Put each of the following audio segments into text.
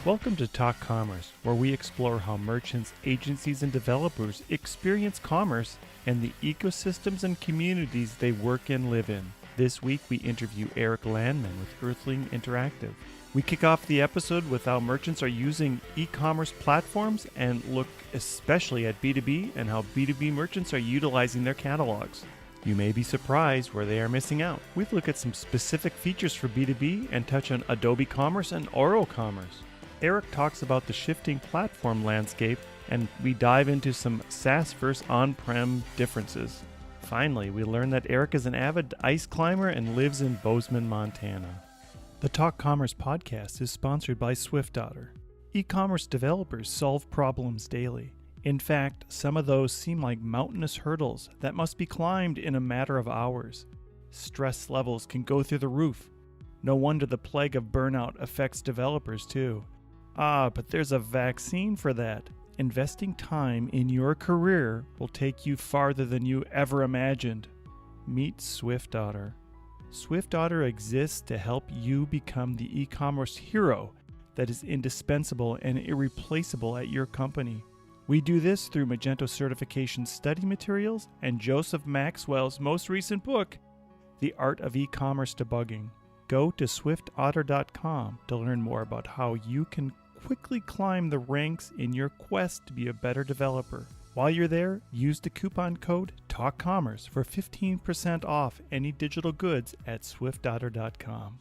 Welcome to Talk Commerce, where we explore how merchants, agencies, and developers experience commerce and the ecosystems and communities they work and live in. This week, we interview Eric Landmann with Earthling Interactive. We kick off the episode with how merchants are using e-commerce platforms and look especially at B2B and how B2B merchants are utilizing their catalogs. You may be surprised where they are missing out. We look at some specific features for B2B and touch on Adobe Commerce and Oro Commerce. Eric talks about the shifting platform landscape, and we dive into some SaaS versus on-prem differences. Finally, we learn that Eric is an avid ice climber and lives in Bozeman, Montana. The Talk Commerce podcast is sponsored by SwiftOtter. E-commerce developers solve problems daily. In fact, some of those seem like mountainous hurdles that must be climbed in a matter of hours. Stress levels can go through the roof. No wonder the plague of burnout affects developers too. But there's a vaccine for that. Investing time in your career will take you farther than you ever imagined. Meet SwiftOtter. SwiftOtter exists to help you become the e-commerce hero that is indispensable and irreplaceable at your company. We do this through Magento certification study materials and Joseph Maxwell's most recent book, The Art of E-commerce Debugging. Go to swiftotter.com to learn more about how you can quickly climb the ranks in your quest to be a better developer. While you're there, use the coupon code TALKCommerce for 15% off any digital goods at swiftotter.com.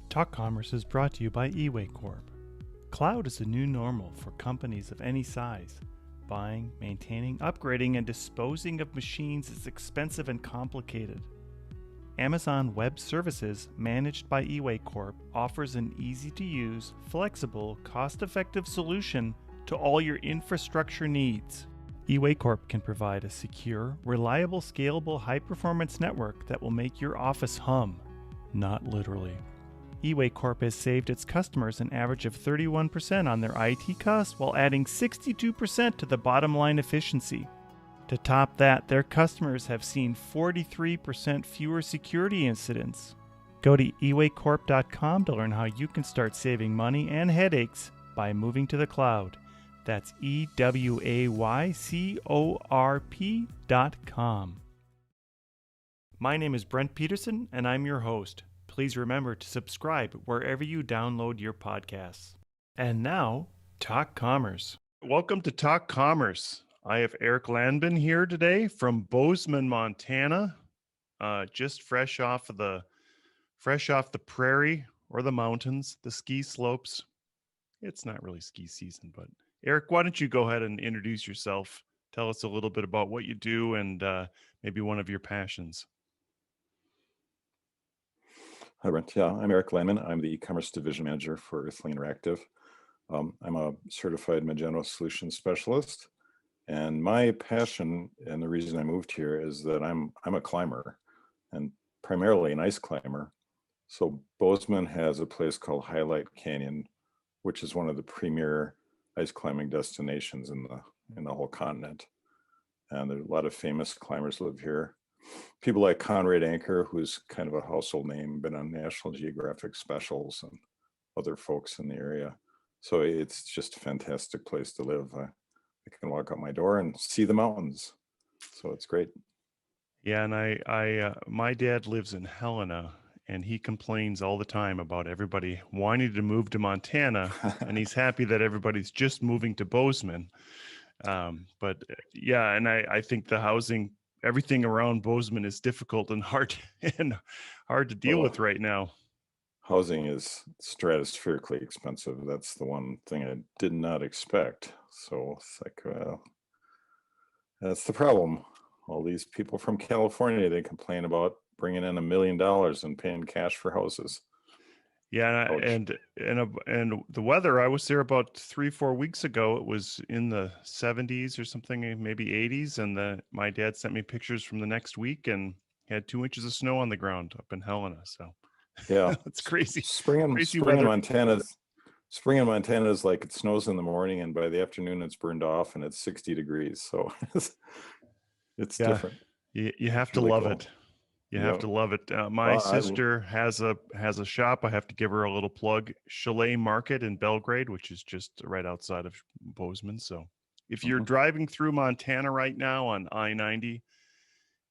Talk Commerce is brought to you by eWay Corp. Cloud is the new normal for companies of any size. Buying, maintaining, upgrading, and disposing of machines is expensive and complicated. Amazon Web Services, managed by eWay Corp, offers an easy-to-use, flexible, cost-effective solution to all your infrastructure needs. eWay Corp can provide a secure, reliable, scalable, high-performance network that will make your office hum, not literally. eWay Corp has saved its customers an average of 31% on their IT costs while adding 62% to the bottom line efficiency. To top that, their customers have seen 43% fewer security incidents. Go to ewaycorp.com to learn how you can start saving money and headaches by moving to the cloud. That's ewaycorp.com. My name is Brent Peterson, and I'm your host. Please remember to subscribe wherever you download your podcasts. And now, Talk Commerce. Welcome to Talk Commerce. I have Eric Landmann here today from Bozeman, Montana, just fresh off the prairie or the mountains, the ski slopes. It's not really ski season, but Eric, why don't you go ahead and introduce yourself? Tell us a little bit about what you do and maybe one of your passions. Hi, Brent. Yeah, I'm Eric Landmann. I'm the e-commerce division manager for Earthling Interactive. I'm a certified Magento solution specialist. And my passion and the reason I moved here is that I'm a climber and primarily an ice climber. So Bozeman has a place called Highlight Canyon, which is one of the premier ice climbing destinations in the whole continent. And there's a lot of famous climbers live here. People like Conrad Anker, who's kind of a household name, been on National Geographic specials, and other folks in the area. So it's just a fantastic place to live. I can walk out my door and see the mountains. So it's great. Yeah, and I my dad lives in Helena, and he complains all the time about everybody wanting to move to Montana, and he's happy that everybody's just moving to Bozeman. But yeah, and I think the housing, everything around Bozeman is difficult and hard to deal with right now. Housing is stratospherically expensive. That's the one thing I did not expect. So it's like, that's the problem. All these people from California, they complain about bringing in $1 million and paying cash for houses. Yeah, and the weather, I was there about 3-4 weeks ago. It was in the 70s or something, maybe 80s. And my dad sent me pictures from the next week and had 2 inches of snow on the ground up in Helena. So yeah, it's crazy. Spring in Montana is like it snows in the morning, and by the afternoon it's burned off, and it's 60 degrees. So it's different. You have to really love cool. it. You have Yeah. to love it. My sister has a shop. I have to give her a little plug. Chalet Market in Belgrade, which is just right outside of Bozeman. So if you're Mhm. driving through Montana right now on I-90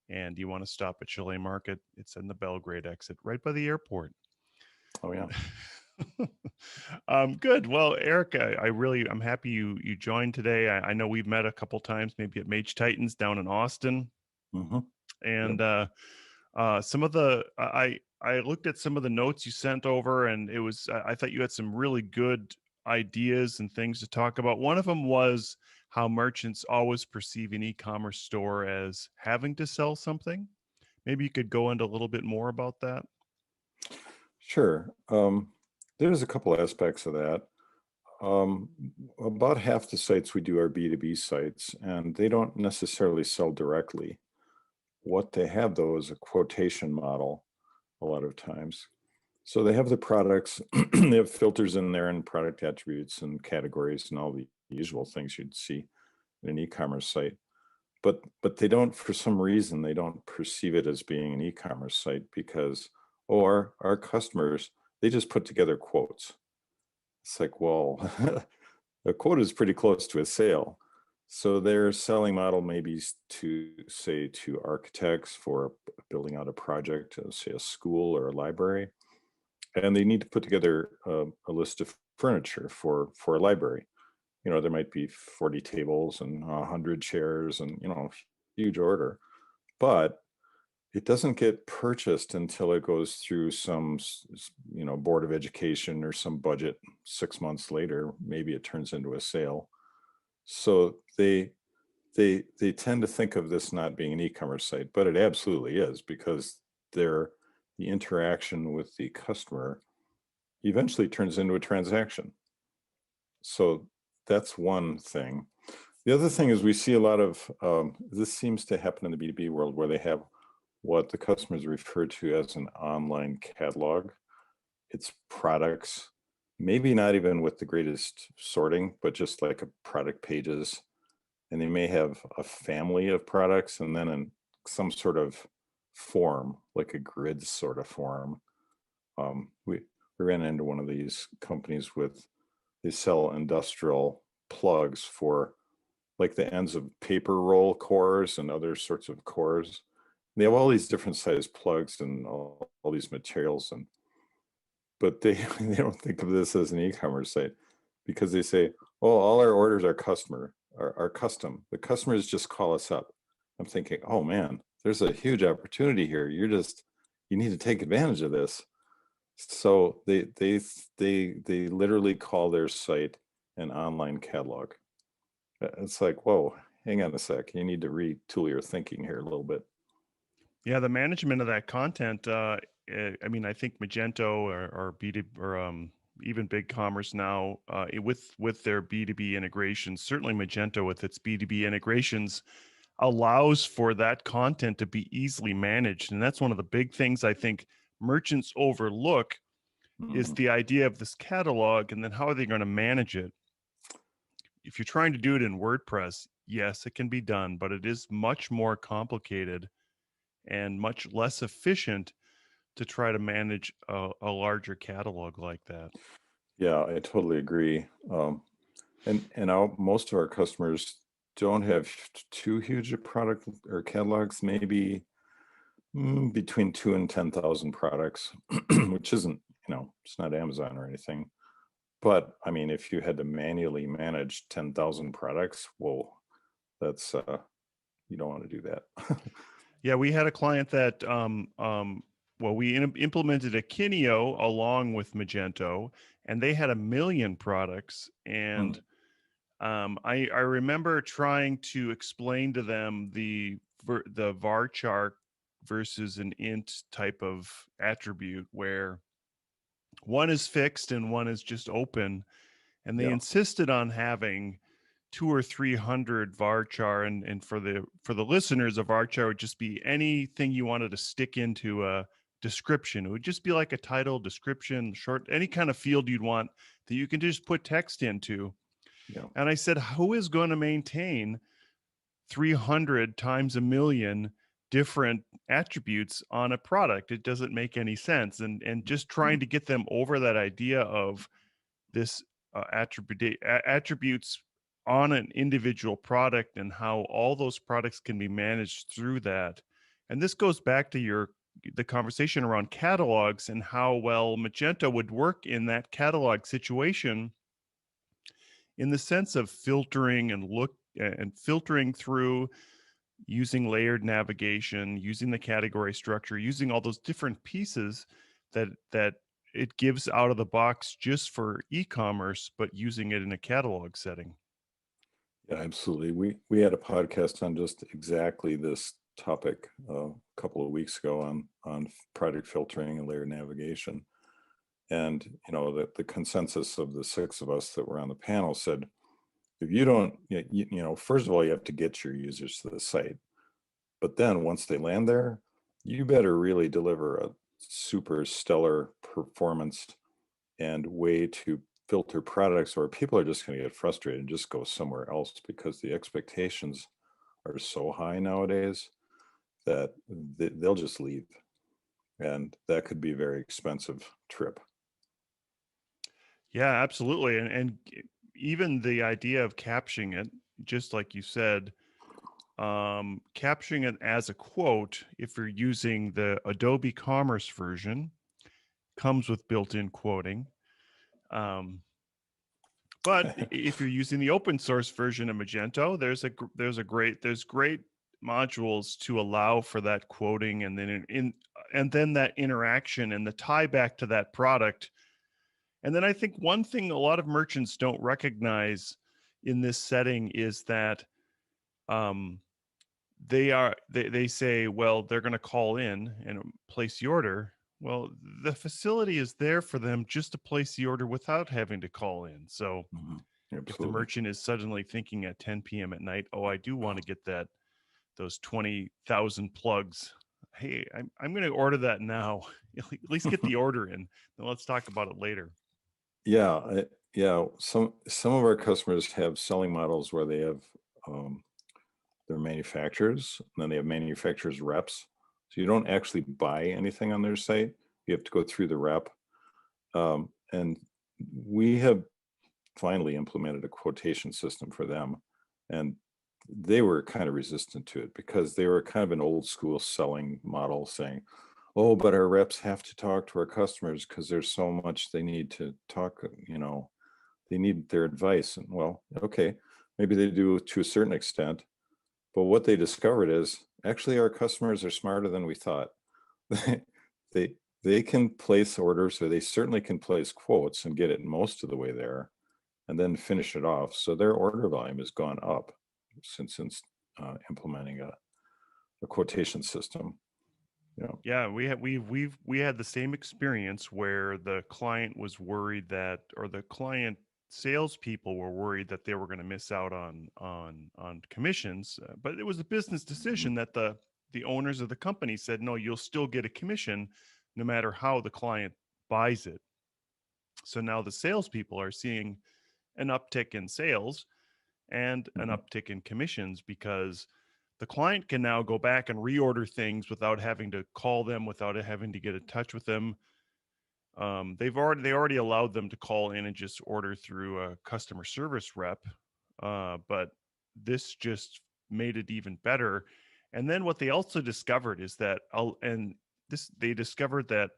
and you want to stop at Chalet Market, it's in the Belgrade exit, right by the airport. Oh yeah. Good. Well, Eric, I'm happy you joined today. I know we've met a couple times, maybe at Mage Titans down in Austin, Hmm. and Yep. some of the I looked at some of the notes you sent over, and it was I thought you had some really good ideas and things to talk about. One of them was how merchants always perceive an e-commerce store as having to sell something. Maybe you could go into a little bit more about that. Sure. There's a couple aspects of that. Um, about half the sites we do are B2B sites, and they don't necessarily sell directly. What they have, though, is a quotation model a lot of times. So they have the products, they have filters in there and product attributes and categories and all the usual things you'd see in an e-commerce site. But they don't, for some reason, they don't perceive it as being an e-commerce site because, or our customers, they just put together quotes. It's like, well, a quote is pretty close to a sale. So their selling model maybe is to say to architects for building out a project, say a school or a library, and they need to put together a list of furniture for a library. You know, there might be 40 tables and 100 chairs and, you know, huge order, but it doesn't get purchased until it goes through some, you know, board of education or some budget. 6 months later, maybe it turns into a sale. So they tend to think of this not being an e-commerce site, but it absolutely is, because the interaction with the customer eventually turns into a transaction. So that's one thing. The other thing is we see a lot of this seems to happen in the B2B world, where they have what the customers refer to as an online catalog. It's products, maybe not even with the greatest sorting, but just like a product pages. And they may have a family of products and then in some sort of form, like a grid sort of form. We ran into one of these companies with, they sell industrial plugs for like the ends of paper roll cores and other sorts of cores. They have all these different size plugs and all these materials, and but they they don't think of this as an e-commerce site, because they say, oh, all our orders are are custom. The customers just call us up. I'm thinking, oh man, there's a huge opportunity here. You need to take advantage of this. So they literally call their site an online catalog. It's like, whoa, hang on a sec. You need to retool your thinking here a little bit. Yeah, the management of that content. I mean, I think Magento or B2 or even Big Commerce now with their B2B integrations. Certainly, Magento with its B2B integrations allows for that content to be easily managed, and that's one of the big things I think merchants overlook is Mhm. the idea of this catalog, and then how are they going to manage it? If you're trying to do it in WordPress, yes, it can be done, but it is much more complicated and much less efficient to try to manage a larger catalog like that. Yeah, I totally agree. Most of our customers don't have too huge a product or catalogs, maybe between 2 and 10,000 products, which isn't, you know, it's not Amazon or anything. But I mean, if you had to manually manage 10,000 products, whoa, that's you don't want to do that. Yeah, we had a client that well, we implemented a Kineo along with Magento, and they had 1 million products. And Hmm. I remember trying to explain to them the varchar versus an int type of attribute, where one is fixed and one is just open, and they Yeah. insisted on having 200 or 300 varchar. And for the listeners, a varchar would just be anything you wanted to stick into a description. It would just be like a title, description, short, any kind of field you'd want that you can just put text into. Yeah. And I said, who is going to maintain 300 times 1 million different attributes on a product. It doesn't make any sense. And just trying to get them over that idea of this attributes on an individual product and how all those products can be managed through that. And this goes back to the conversation around catalogs and how well Magento would work in that catalog situation, in the sense of filtering and filtering through, using layered navigation, using the category structure, using all those different pieces that it gives out of the box just for e-commerce, but using it in a catalog setting. Yeah, absolutely. We had a podcast on just exactly this topic a couple of weeks ago on product filtering and layered navigation. And the consensus of the 6 of us that were on the panel said, if you don't, first of all, you have to get your users to the site. But then once they land there, you better really deliver a super stellar performance and way to filter products, or people are just going to get frustrated and just go somewhere else, because the expectations are so high nowadays that they'll just leave. And that could be a very expensive trip. Yeah, absolutely. And even the idea of captioning it, just like you said, capturing it as a quote, if you're using the Adobe Commerce version, comes with built-in quoting. But if you're using the open source version of Magento, there's great modules to allow for that quoting, and then that interaction and the tie back to that product. And then I think one thing a lot of merchants don't recognize in this setting is that they say, well, they're going to call in and place the order. Well, the facility is there for them just to place the order without having to call in. So if the merchant is suddenly thinking at 10 p.m. at night, oh, I do want to get those 20,000 plugs. Hey, I'm going to order that now. At least get the order in. Then let's talk about it later. Yeah, some of our customers have selling models where they have their manufacturers, and then they have manufacturers reps. So you don't actually buy anything on their site. You have to go through the rep. And we have finally implemented a quotation system for them. And they were kind of resistant to it because they were kind of an old school selling model, saying, oh, but our reps have to talk to our customers because there's so much they need to talk, they need their advice. And well, okay, maybe they do to a certain extent. But what they discovered is actually our customers are smarter than we thought. They can place orders, or they certainly can place quotes and get it most of the way there and then finish it off. So their order volume has gone up since implementing a quotation system. Yeah, we had the same experience where the client was worried that, or the client salespeople were worried that they were going to miss out on commissions, but it was a business decision that the owners of the company said, no, you'll still get a commission no matter how the client buys it. So now the salespeople are seeing an uptick in sales and an uptick in commissions, because the client can now go back and reorder things without having to call them, without having to get in touch with them. They already allowed them to call in and just order through a customer service rep, but this just made it even better. And then what they also discovered is that, they discovered that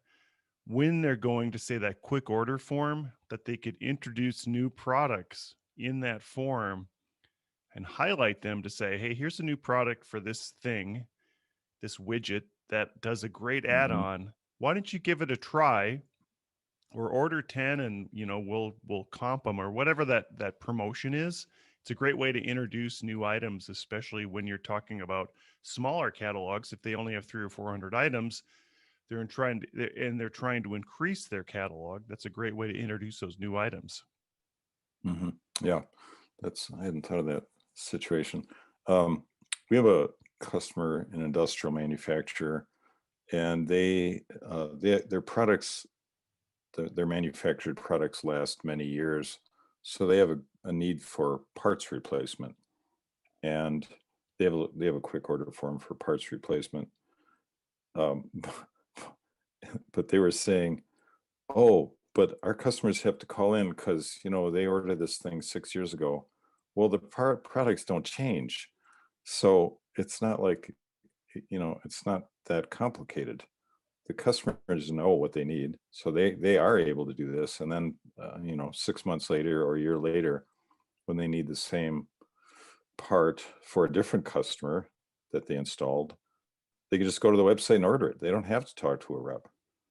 when they're going to say that quick order form, that they could introduce new products in that form and highlight them to say, hey, here's a new product for this thing, this widget that does a great add-on. Why don't you give it a try, or order 10 and we'll comp them, or whatever that promotion is. It's a great way to introduce new items, especially when you're talking about smaller catalogs. If they only have 300 or 400 items, they're trying to increase their catalog. That's a great way to introduce those new items. Yeah, I hadn't thought of that situation. We have a customer, an industrial manufacturer, and their products, their manufactured products last many years. So they have a need for parts replacement. And they have a quick order form for parts replacement. Um, but they were saying, oh, but our customers have to call in because, they ordered this thing 6 years ago. Well, the products don't change. So it's not like, it's not that complicated. The customers know what they need. So they are able to do this. And then, 6 months later or a year later, when they need the same part for a different customer that they installed, they can just go to the website and order it. They don't have to talk to a rep.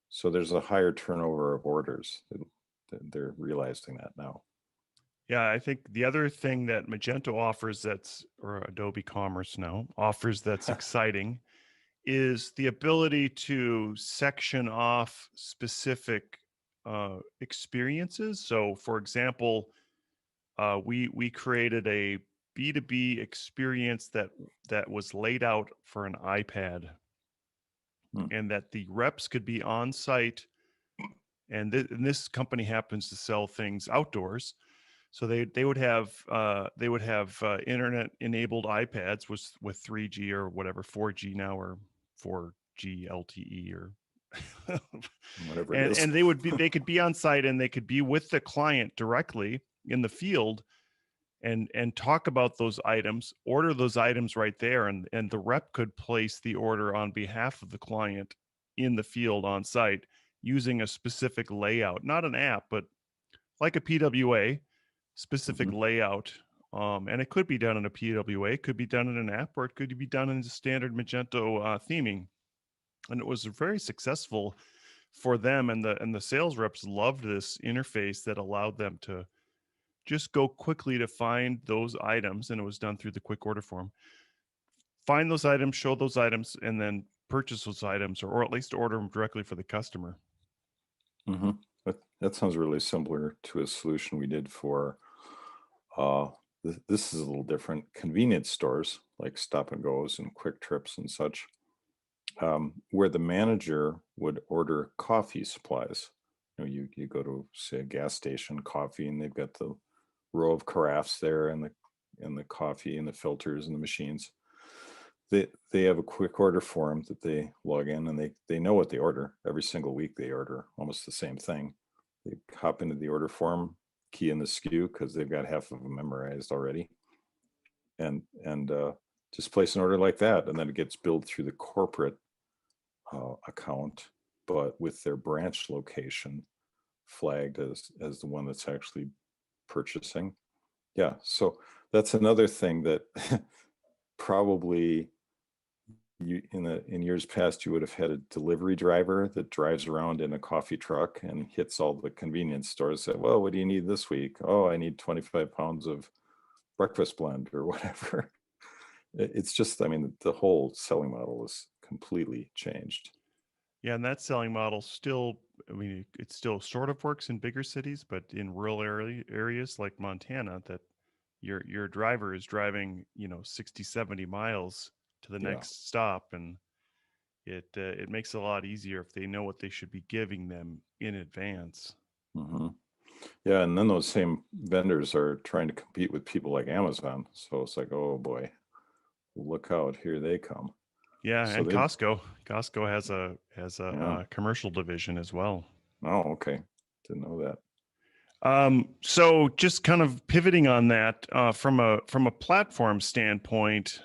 So there's a higher turnover of orders. They're realizing that now. Yeah, I think the other thing that Magento offers or Adobe Commerce now offers that's exciting is the ability to section off specific experiences. So, for example, we created a B2B experience that was laid out for an iPad, and that the reps could be on site. And this company happens to sell things outdoors, so they would have internet enabled iPads with 3G or whatever, 4G now, or 4G LTE, or Whatever it is. and they could be on site, and they could be with the client directly in the field and talk about those items, order those items right there, and the rep could place the order on behalf of the client in the field on site using a specific layout, not an app, but like a PWA specific layout. And it could be done in a PWA, it could be done in an app, or it could be done in standard Magento theming. And it was very successful for them, and the sales reps loved this interface that allowed them to just go quickly to find those items, and it was done through the quick order form. Find those items, show those items, and then purchase those items, or at least order them directly for the customer. That sounds really similar to a solution we did for, this is a little different, convenience stores like Stop and Goes and Quick Trips and such, where the manager would order coffee supplies. You go to, say, a gas station, coffee, and they've got the row of carafes there, and the coffee and the filters and the machines. They have a quick order form that they log in, and they know what they order. Every single week they order almost the same thing. They hop into the order form, key in the SKU because they've got half of them memorized already, and just place an order like that, and then it gets billed through the corporate account, but with their branch location flagged as the one that's actually purchasing. Yeah, so that's another thing that probably in years past you would have had a delivery driver that drives around in a coffee truck and hits all the convenience stores. Said, well, what do you need this week? Oh, I need 25 pounds of breakfast blend or whatever. It's just, the whole selling model is completely changed. Yeah, and that selling model still, it still sort of works in bigger cities, but in rural areas like Montana, that your driver is driving 60, 70 miles to the next stop, and it makes it a lot easier if they know what they should be giving them in advance. Yeah, and then those same vendors are trying to compete with people like Amazon, so it's like, oh boy, look out, here they come. Yeah, So and Costco has a commercial division as well. Oh, okay, didn't know that. So just kind of pivoting on that, from a platform standpoint,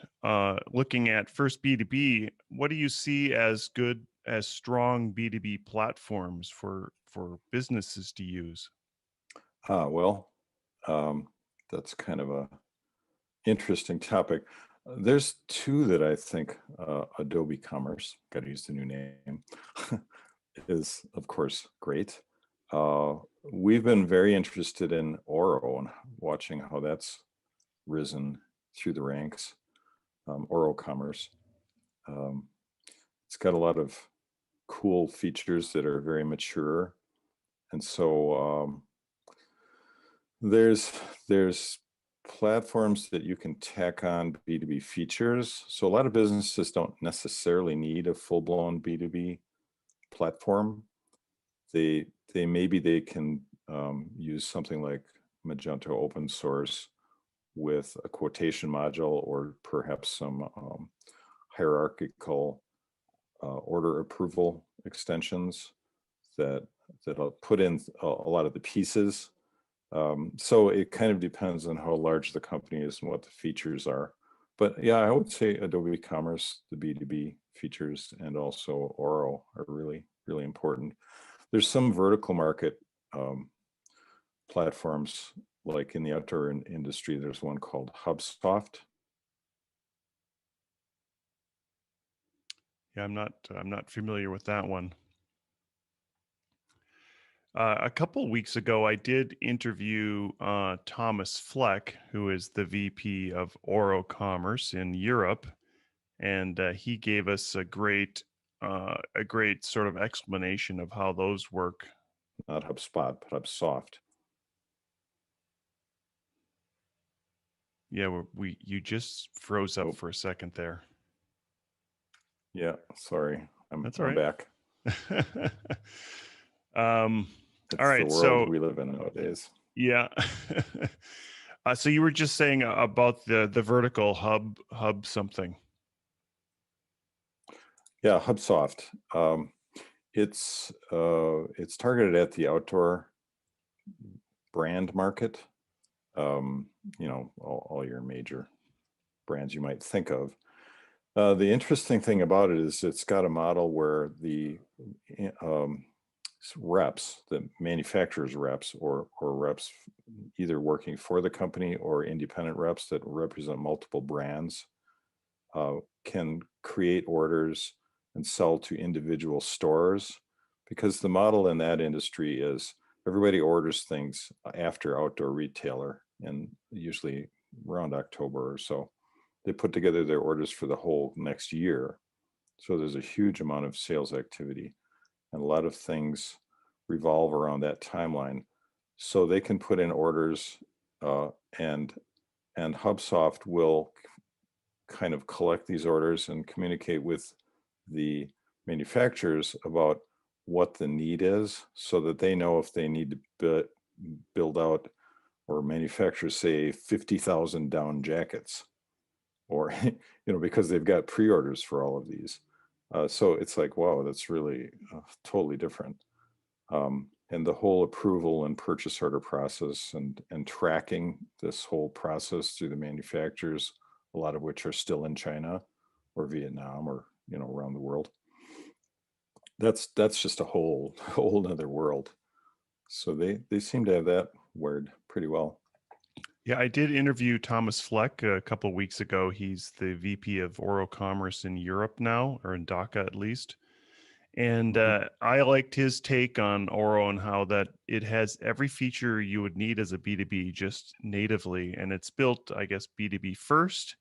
looking at first B2B, what do you see as strong B2B platforms for businesses to use? Well, that's kind of a interesting topic. There's two that I think, Adobe Commerce, got to use the new name, is of course great. We've been very interested in Oro and watching how that's risen through the ranks. Oro Commerce. It's got a lot of cool features that are very mature, and so there's platforms that you can tack on B2B features. So a lot of businesses don't necessarily need a full-blown B2B platform. They maybe they can use something like Magento open source with a quotation module or perhaps some hierarchical order approval extensions that'll put in a lot of the pieces. So it kind of depends on how large the company is and what the features are. But yeah, I would say Adobe Commerce, the B2B features, and also Oro are really, really important. There's some vertical market platforms, like in the outdoor industry, there's one called Hubsoft. Yeah, I'm not familiar with that one. A couple weeks ago, I did interview Thomas Fleck, who is the VP of Oro Commerce in Europe, and he gave us a great sort of explanation of how those work. Not HubSpot, but Hubsoft. Yeah, you just froze up Oh. for a second there. Yeah, sorry, That's all I'm right. back. All It's right, the world so we live in nowadays. yeah. So you were just saying about the vertical hub something. Yeah, Hubsoft. It's targeted at the outdoor brand market. You know, all your major brands you might think of. The interesting thing about it is it's got a model where the reps, the manufacturer's reps, or reps either working for the company or independent reps that represent multiple brands, can create orders and sell to individual stores, because the model in that industry is everybody orders things after outdoor retailer, and usually around October or so. They put together their orders for the whole next year. So there's a huge amount of sales activity, and a lot of things revolve around that timeline. So they can put in orders, and Hubsoft will kind of collect these orders and communicate with the manufacturers about what the need is, so that they know if they need to build out or manufacture, say, 50,000 down jackets, or you know, because they've got pre-orders for all of these. So it's like, wow, that's really totally different. And the whole approval and purchase order process, and tracking this whole process through the manufacturers, a lot of which are still in China or Vietnam, or, you know, around the world. That's just a whole nother world. So they seem to have that word pretty well. Yeah, I did interview Thomas Fleck a couple of weeks ago. He's the VP of Oro Commerce in Europe now, or in DACA at least. And I liked his take on Oro and how that it has every feature you would need as a B2B just natively. And it's built, I guess, B2B first.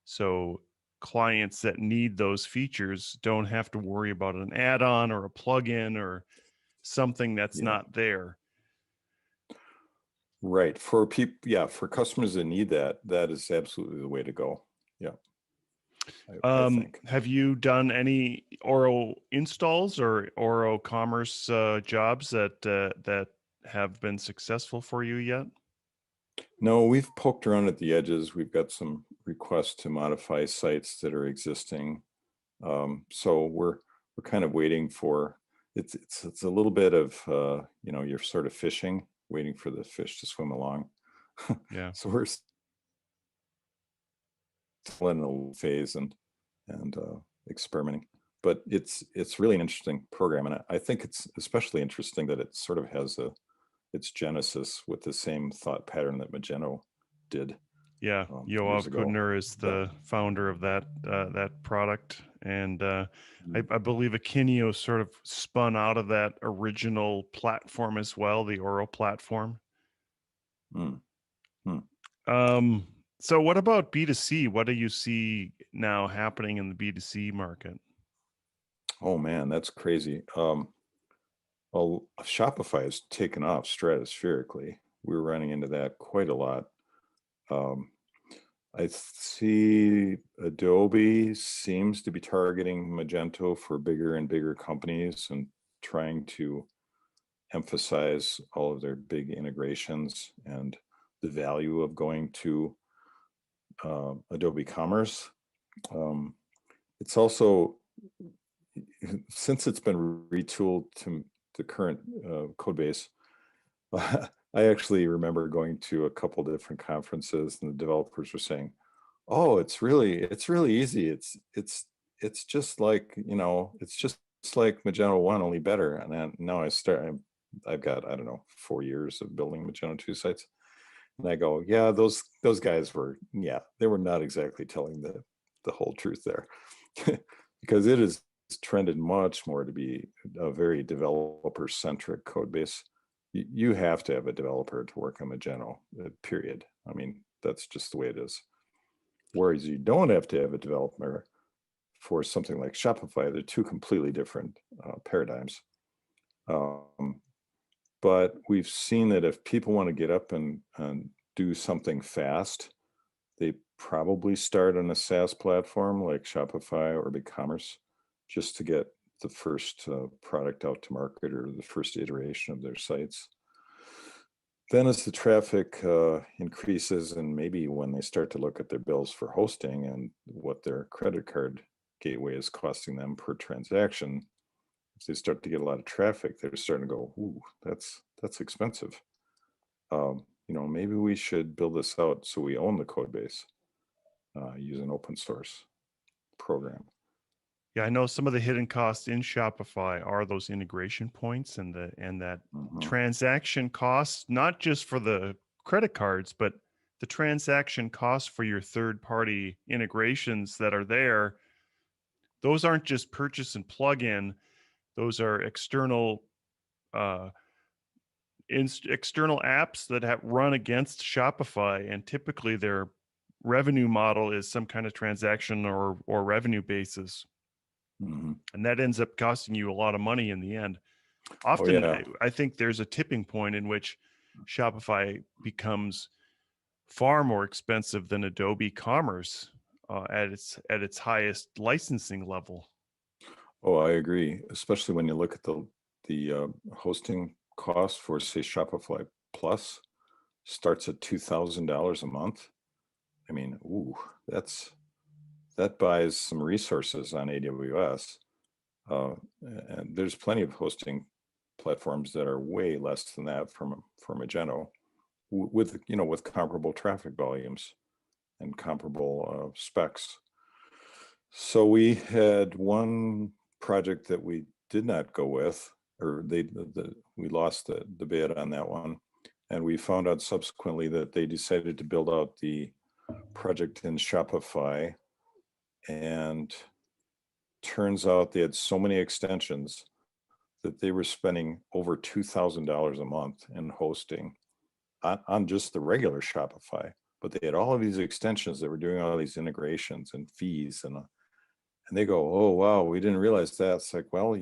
So clients that need those features don't have to worry about an add-on or a plugin or something that's not there. Right. For people, yeah, for customers that need that, that is absolutely the way to go. Yeah. I think. Have you done any Oro installs or Oro Commerce jobs that have been successful for you yet? No, we've poked around at the edges. We've got some requests to modify sites that are existing. So we're kind of waiting for it's a little bit of you know, you're sort of fishing, waiting for the fish to swim along. Yeah. So we're still in a phase and experimenting, but it's really an interesting program, and I think it's especially interesting that it sort of has its genesis with the same thought pattern that Magento did. Yeah, Years Yoav ago. Kudner is the founder of that product, and I believe Akinio sort of spun out of that original platform as well, the Oro platform. Mm. Mm. So what about B2C? What do you see now happening in the B2C market? Oh man, that's crazy. Well, Shopify has taken off stratospherically. We're running into that quite a lot. I see Adobe seems to be targeting Magento for bigger and bigger companies and trying to emphasize all of their big integrations and the value of going to Adobe Commerce. It's also, since it's been retooled to the current code base, I actually remember going to a couple different conferences and the developers were saying, "Oh, it's really easy. It's just like, it's just like Magento 1, only better." And then now I've got, I don't know, 4 years of building Magento 2 sites. And I go, yeah, those guys were, they were not exactly telling the whole truth there. Because it is trended much more to be a very developer-centric code base. You have to have a developer to work on Magento, period. I mean, that's just the way it is. Whereas you don't have to have a developer for something like Shopify. They're two completely different paradigms. But we've seen that if people want to get up and do something fast, they probably start on a SaaS platform like Shopify or BigCommerce just to get the first product out to market or the first iteration of their sites. Then as the traffic increases, and maybe when they start to look at their bills for hosting and what their credit card gateway is costing them per transaction, if they start to get a lot of traffic, they're starting to go, "Ooh, that's expensive. Maybe we should build this out so we own the code base, use an open source program." Yeah, I know some of the hidden costs in Shopify are those integration points and that transaction costs, not just for the credit cards, but the transaction costs for your third-party integrations that are there. Those aren't just purchase and plug-in; those are external external apps that run against Shopify, and typically their revenue model is some kind of transaction or revenue basis. And that ends up costing you a lot of money in the end. Often, I think there's a tipping point in which Shopify becomes far more expensive than Adobe Commerce at its highest licensing level. Oh, I agree, especially when you look at the hosting cost for, say, Shopify Plus starts at $2,000 a month. I mean, that buys some resources on AWS. And there's plenty of hosting platforms that are way less than that for Magento, with comparable traffic volumes and comparable specs. So we had one project that we did not go with, or we lost the bid on that one, and we found out subsequently that they decided to build out the project in Shopify, and turns out they had so many extensions that they were spending over $2,000 a month in hosting on just the regular Shopify. But they had all of these extensions that were doing all these integrations and fees, and they go, "Oh wow, we didn't realize that." It's like, well,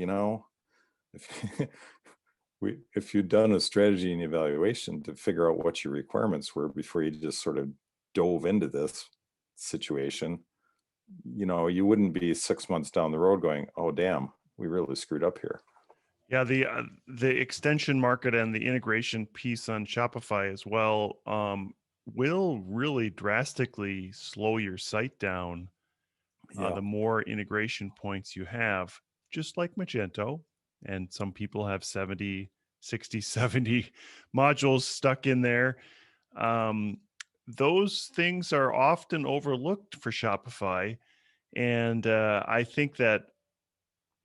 if you'd done a strategy and evaluation to figure out what your requirements were before you just sort of dove into this situation, you wouldn't be 6 months down the road going, "Oh damn, we really screwed up here." Yeah, the extension market and the integration piece on Shopify as well will really drastically slow your site down. The more integration points you have, just like Magento, and some people have 70, 60, 70 modules stuck in there. Those things are often overlooked for Shopify. And I think that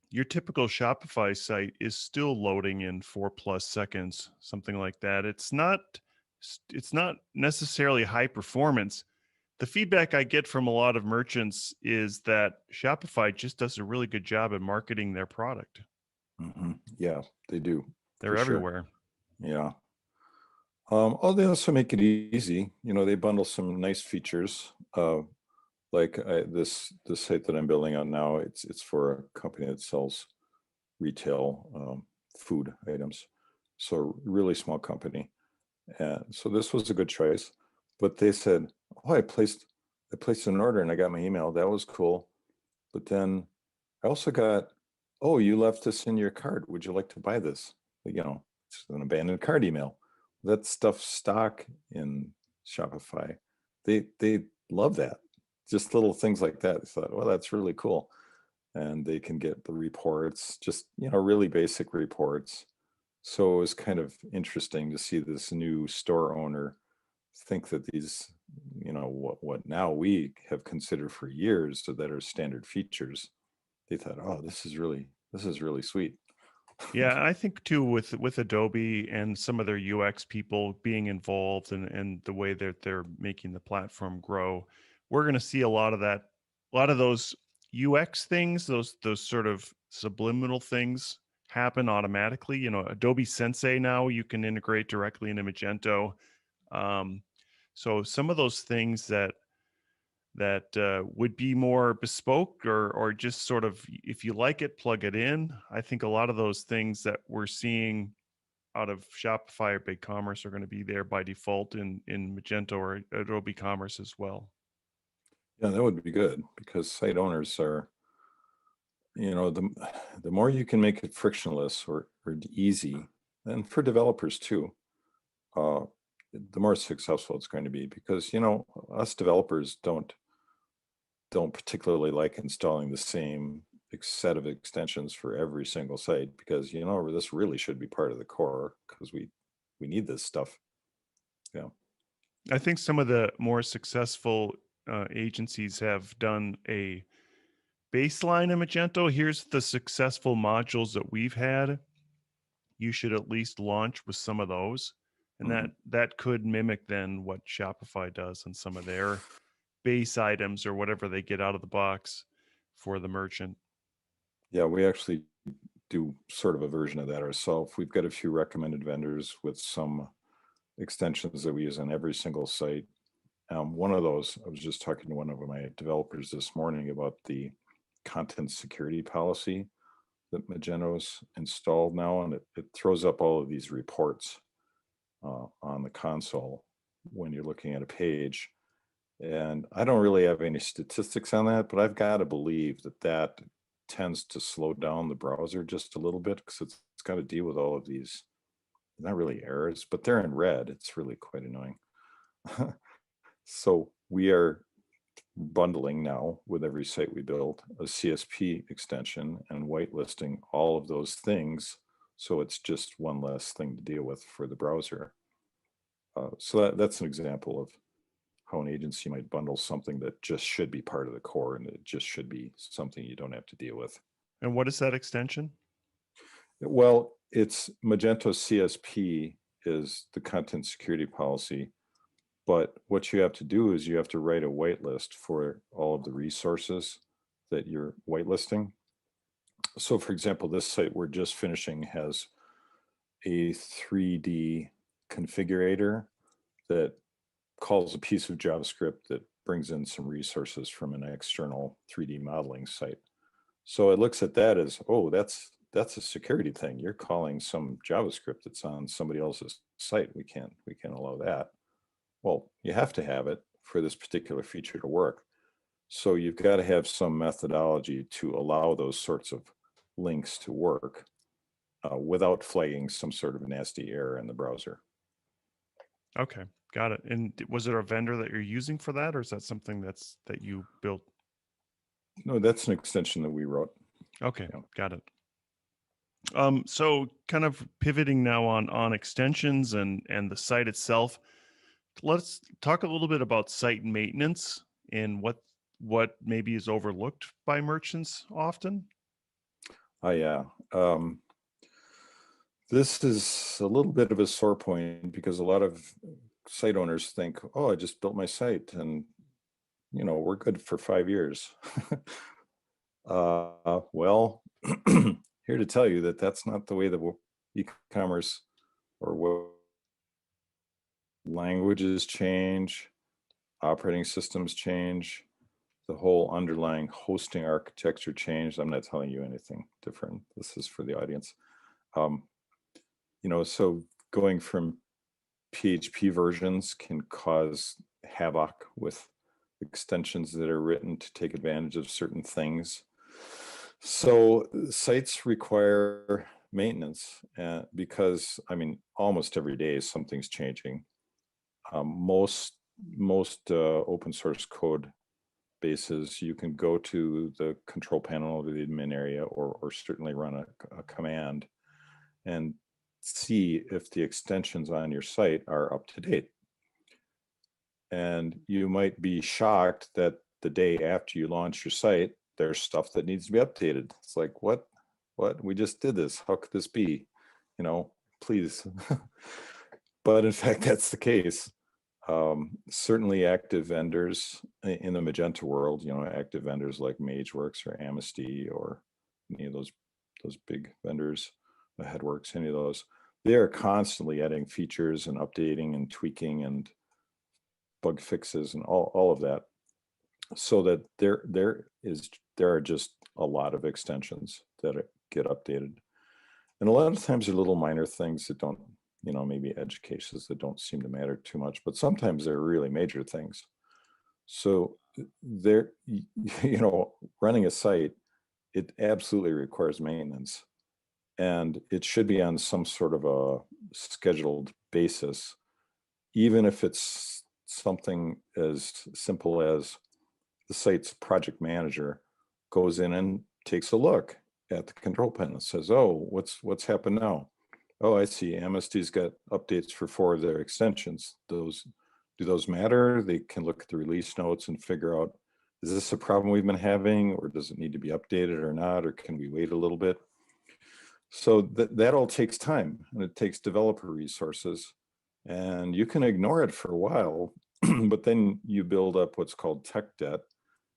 your typical Shopify site is still loading in 4+ seconds, something like that. It's not necessarily high performance. The feedback I get from a lot of merchants is that Shopify just does a really good job at marketing their product. Yeah, they do. They're everywhere. Sure. Yeah. They also make it easy. They bundle some nice features. Like this site that I'm building on now, it's for a company that sells retail food items. So a really small company. And so this was a good choice. But they said, "Oh, I placed an order and I got my email. That was cool. But then I also got, oh, you left this in your cart. Would you like to buy this?" It's an abandoned cart email. That stuff's stock in Shopify. They love that. Just little things like that. I thought, well, that's really cool. And they can get the reports, just, really basic reports. So it was kind of interesting to see this new store owner think that these, what now we have considered for years that are standard features. They thought, oh, this is really sweet. Yeah, I think too with Adobe and some of their UX people being involved and the way that they're making the platform grow, we're going to see a lot of that, a lot of those UX things, those sort of subliminal things happen automatically. Adobe Sensei now you can integrate directly into Magento. Um, so some of those things that would be more bespoke or just sort of, if you like it, plug it in. I think a lot of those things that we're seeing out of Shopify or BigCommerce are going to be there by default in Magento or Adobe Commerce as well. Yeah, that would be good, because site owners are, the more you can make it frictionless or easy, and for developers too, the more successful it's going to be, because us developers don't particularly like installing the same set of extensions for every single site, because this really should be part of the core, because we need this stuff. Yeah. I think some of the more successful agencies have done a baseline in Magento. Here's the successful modules that we've had. You should at least launch with some of those. And that could mimic then what Shopify does on some of their base items or whatever they get out of the box for the merchant. Yeah, we actually do sort of a version of that ourselves. We've got a few recommended vendors with some extensions that we use on every single site. One of those, I was just talking to one of my developers this morning about the content security policy that Magento's installed now, and it throws up all of these reports on the console when you're looking at a page. And I don't really have any statistics on that, but I've got to believe that tends to slow down the browser just a little bit, because it's got to deal with all of these, not really errors, but they're in red. It's really quite annoying. So we are bundling now with every site we build a CSP extension and whitelisting all of those things, so it's just one less thing to deal with for the browser. So that's an example of how an agency might bundle something that just should be part of the core, and it just should be something you don't have to deal with. And what is that extension? Well, it's Magento CSP is the content security policy. But what you have to do is you have to write a whitelist for all of the resources that you're whitelisting. So for example, this site we're just finishing has a 3D configurator that calls a piece of JavaScript that brings in some resources from an external 3D modeling site. So it looks at that as, oh, that's a security thing. You're calling some JavaScript that's on somebody else's site. We can't allow that. Well, you have to have it for this particular feature to work. So you've got to have some methodology to allow those sorts of links to work without flagging some sort of nasty error in the browser. Okay, got it. And was there a vendor that you're using for that, or is that something that you built? No, that's an extension that we wrote. Okay, yeah. Got it. So kind of pivoting now on extensions and the site itself, let's talk a little bit about site maintenance and what maybe is overlooked by merchants often. Yeah. This is a little bit of a sore point, because a lot of site owners think, oh, I just built my site and we're good for 5 years. Well, here to tell you that that's not the way the e-commerce or what languages change, operating systems change, the whole underlying hosting architecture changed. I'm not telling you anything different. This is for the audience. So going from PHP versions can cause havoc with extensions that are written to take advantage of certain things. So sites require maintenance because, almost every day something's changing. Most most open source code bases, you can go to the control panel of the admin area, or certainly run a command and see if the extensions on your site are up to date. And you might be shocked that the day after you launch your site, there's stuff that needs to be updated. It's like, what? We just did this. How could this be? Please. But in fact, that's the case. Certainly active vendors in the Magento world, active vendors like MageWorks or Amnesty or any of those big vendors, Headworks, any of those, they are constantly adding features and updating and tweaking and bug fixes and all of that, so that there are just a lot of extensions that get updated. And a lot of times they're little minor things that don't, maybe edge cases that don't seem to matter too much, but sometimes they're really major things. So there, running a site, it absolutely requires maintenance, and it should be on some sort of a scheduled basis, even if it's something as simple as the site's project manager goes in and takes a look at the control panel and says, oh, what's happened now? Oh, I see, Amnesty's got updates for 4 of their extensions. Do those matter? They can look at the release notes and figure out, is this a problem we've been having, or does it need to be updated or not, or can we wait a little bit? So that all takes time, and it takes developer resources, and you can ignore it for a while, but then you build up what's called tech debt,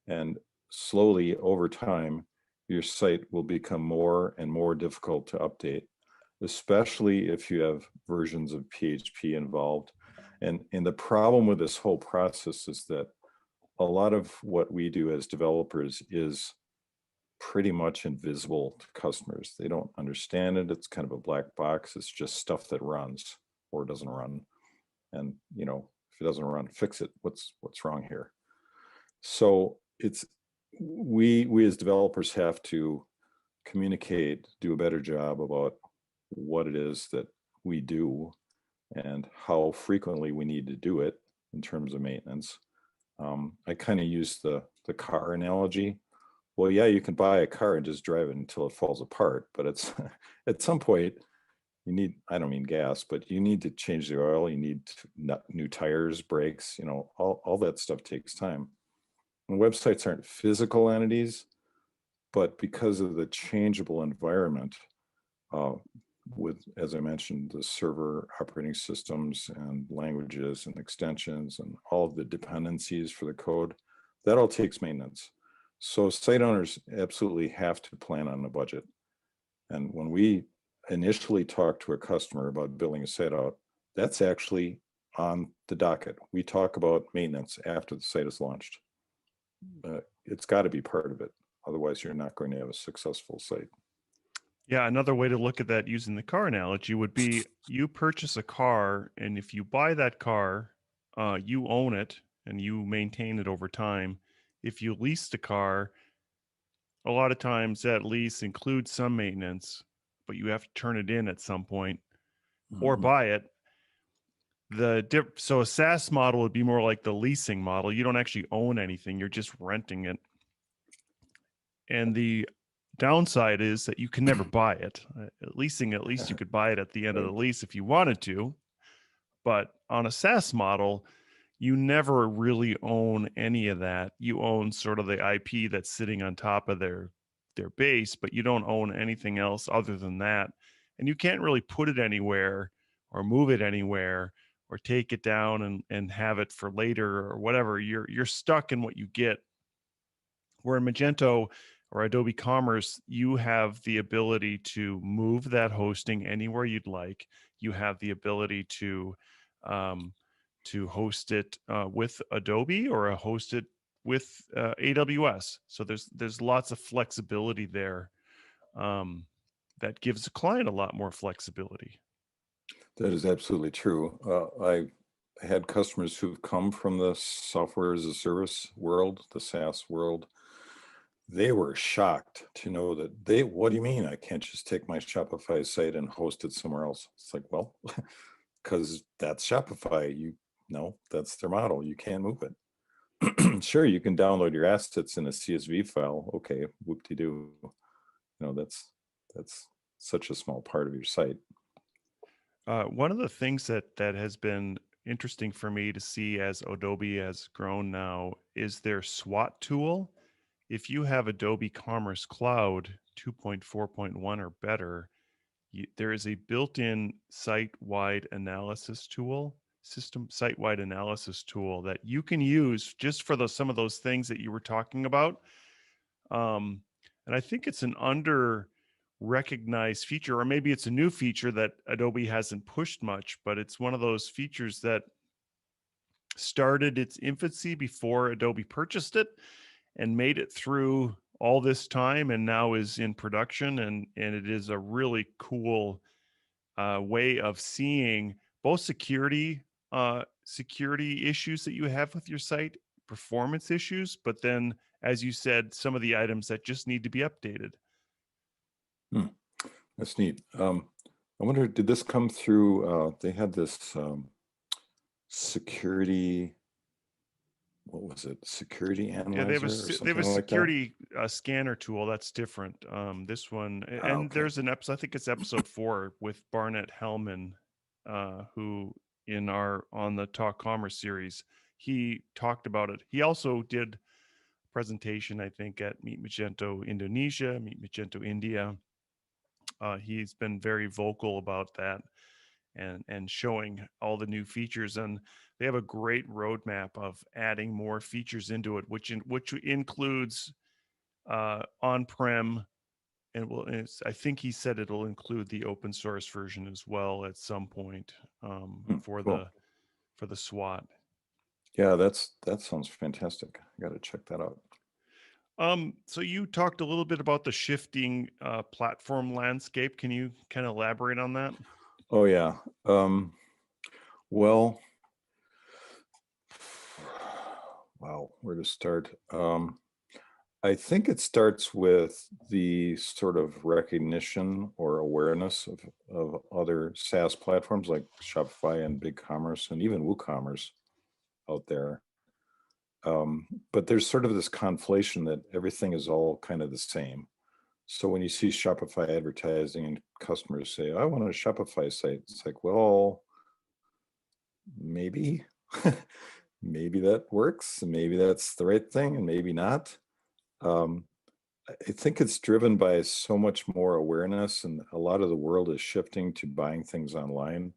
and slowly over time, your site will become more and more difficult to update, especially if you have versions of PHP involved. And the problem with this whole process is that a lot of what we do as developers is pretty much invisible to customers. They don't understand it. It's kind of a black box. It's just stuff that runs or doesn't run. And if it doesn't run, fix it. What's wrong here? So we as developers have to communicate, do a better job about what it is that we do and how frequently we need to do it in terms of maintenance. I kind of use the car analogy. Well, yeah, you can buy a car and just drive it until it falls apart, but it's at some point you need, I don't mean gas, but you need to change the oil, you need new tires, brakes, all that stuff takes time. And websites aren't physical entities, but because of the changeable environment, with, as I mentioned, the server operating systems and languages and extensions and all of the dependencies for the code, that all takes maintenance. So site owners absolutely have to plan on a budget. And when we initially talk to a customer about building a site out, that's actually on the docket. We talk about maintenance after the site is launched. It's got to be part of it. Otherwise, you're not going to have a successful site. Yeah, another way to look at that using the car analogy would be you purchase a car, and if you buy that car, you own it and you maintain it over time. If you lease the car, a lot of times that lease includes some maintenance, but you have to turn it in at some point or buy it. So a SaaS model would be more like the leasing model. You don't actually own anything, you're just renting it. And the downside is that you can never buy it. Leasing, at least you could buy it at the end of the lease if you wanted to. But on a SaaS model, you never really own any of that. You own sort of the IP that's sitting on top of their base, but you don't own anything else other than that. And you can't really put it anywhere or move it anywhere or take it down and have it for later or whatever. You're stuck in what you get. Where in Magento or Adobe Commerce, you have the ability to move that hosting anywhere you'd like. You have the ability to host it with Adobe or host it with AWS. So there's lots of flexibility there that gives the client a lot more flexibility. That is absolutely true. I've had customers who've come from the software as a service world, the SaaS world. They were shocked to know that what do you mean I can't just take my Shopify site and host it somewhere else? It's like, well, because that's Shopify. No, that's their model. You can't move it. Sure, you can download your assets in a CSV file. Okay, whoop-de-doo. That's such a small part of your site. One of the things that has been interesting for me to see as Adobe has grown now is their SWOT tool. If you have Adobe Commerce Cloud 2.4.1 or better, there is a built-in site-wide analysis tool, system site-wide analysis tool that you can use just for some of those things that you were talking about. And I think it's an under recognized feature, or maybe it's a new feature that Adobe hasn't pushed much, but it's one of those features that started its infancy before Adobe purchased it and made it through all this time and now is in production. And it is a really cool way of seeing both security issues that you have with your site, performance issues, but then, as you said, some of the items that just need to be updated. That's neat. I wonder, did this come through? They had this security. What was it? Security analyzer They have or they have a something like that? security scanner tool that's different. This one, and Okay. there's an episode. I think it's episode 4 with Barnett Hellman, who on the Talk Commerce series, he talked about it. He also did a presentation, I think, at Meet Magento Indonesia, Meet Magento India. He's been very vocal about that and showing all the new features, and they have a great roadmap of adding more features into it, which includes on-prem, and I think he said it'll include the open source version as well at some point for Cool. the SWOT. Yeah, that sounds fantastic. I got to check that out. So you talked a little bit about the shifting platform landscape. Can you kind of elaborate on that? Oh yeah. Well, wow, where to start? I think it starts with the sort of recognition or awareness of other SaaS platforms like Shopify and BigCommerce and even WooCommerce out there. But there's sort of this conflation that everything is all kind of the same. So when you see Shopify advertising and customers say, I want a Shopify site, it's like, well, maybe, maybe that works, and maybe that's the right thing, and maybe not. I think it's driven by so much more awareness, and a lot of the world is shifting to buying things online.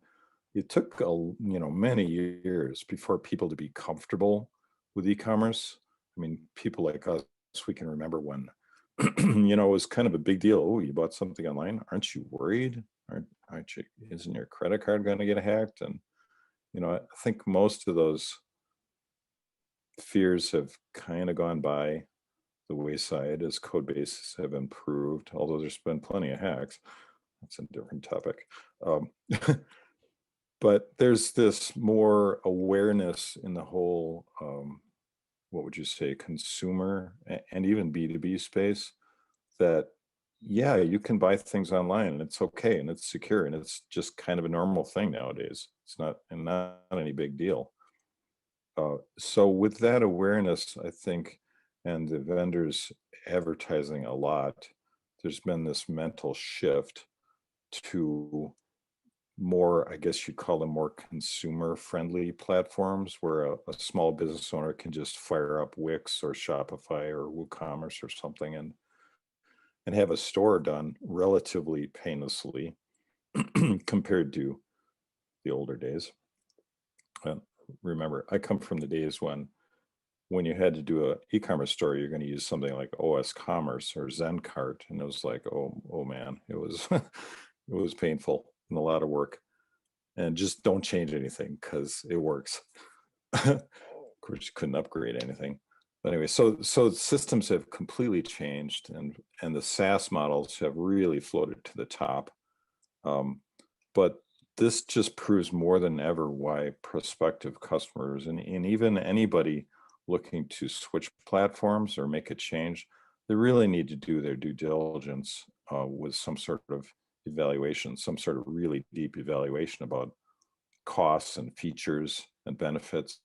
It took many years before people to be comfortable with e-commerce. I mean, people like us, we can remember when it was kind of a big deal. Oh, you bought something online? Aren't you worried? Aren't you? Isn't your credit card going to get hacked? And I think most of those fears have kind of gone by the wayside as code bases have improved, although there's been plenty of hacks. That's a different topic. But there's this more awareness in the whole, what would you say, consumer and even B2B space that, yeah, you can buy things online and it's okay and it's secure and it's just kind of a normal thing nowadays. It's not any big deal. So with that awareness, I think, and the vendors advertising a lot, there's been this mental shift to more, I guess you'd call them more consumer friendly platforms where a small business owner can just fire up Wix or Shopify or WooCommerce or something and have a store done relatively painlessly compared to the older days. Remember, I come from the days when you had to do an e-commerce store, you're going to use something like OS Commerce or ZenCart, and it was like, oh man, it was it was painful and a lot of work. And just don't change anything because it works. Of course, you couldn't upgrade anything. But anyway, so systems have completely changed, and the SaaS models have really floated to the top. But this just proves more than ever why prospective customers and even anybody looking to switch platforms or make a change, they really need to do their due diligence with some sort of evaluation, some sort of really deep evaluation about costs and features and benefits.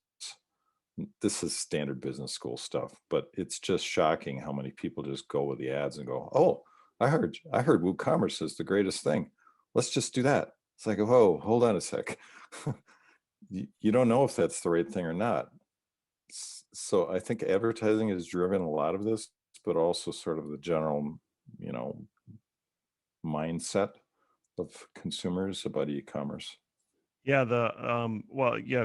This is standard business school stuff, but it's just shocking how many people just go with the ads and go, oh, I heard WooCommerce is the greatest thing. Let's just do that. It's like, whoa, hold on a sec. You don't know if that's the right thing or not. So I think advertising has driven a lot of this, but also sort of the general, mindset of consumers about e-commerce. Yeah,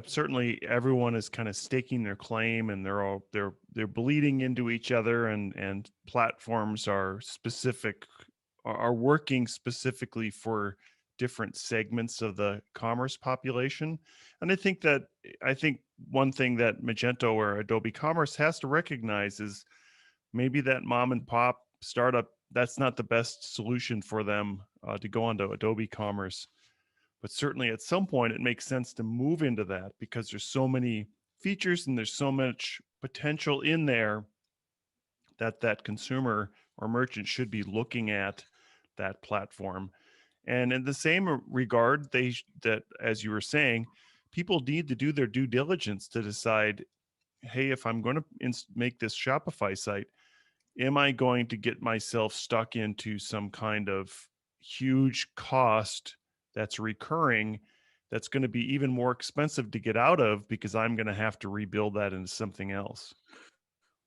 certainly everyone is kind of staking their claim, and they're bleeding into each other, and platforms are working specifically for different segments of the commerce population. And I think one thing that Magento or Adobe Commerce has to recognize is maybe that mom and pop startup, that's not the best solution for them to go onto Adobe Commerce. But certainly at some point it makes sense to move into that, because there's so many features and there's so much potential in there that consumer or merchant should be looking at that platform. And in the same regard, that, as you were saying, people need to do their due diligence to decide, hey, if I'm going to make this Shopify site, am I going to get myself stuck into some kind of huge cost that's recurring, that's going to be even more expensive to get out of, because I'm going to have to rebuild that into something else?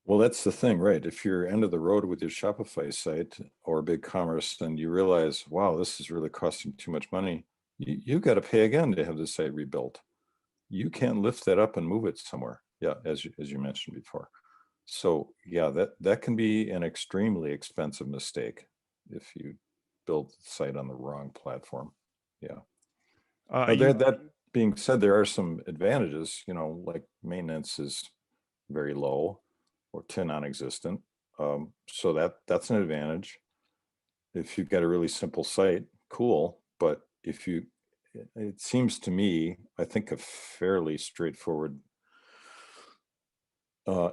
Well, that's the thing, right? If you're end of the road with your Shopify site or BigCommerce, then you realize, wow, this is really costing too much money. You've got to pay again to have the site rebuilt. You can't lift that up and move it somewhere. Yeah, as you mentioned before. So yeah, that can be an extremely expensive mistake if you build the site on the wrong platform. Yeah. That being said, there are some advantages, like maintenance is very low or to non-existent. So that's an advantage. If you've got a really simple site, cool. But it seems to me, I think a fairly straightforward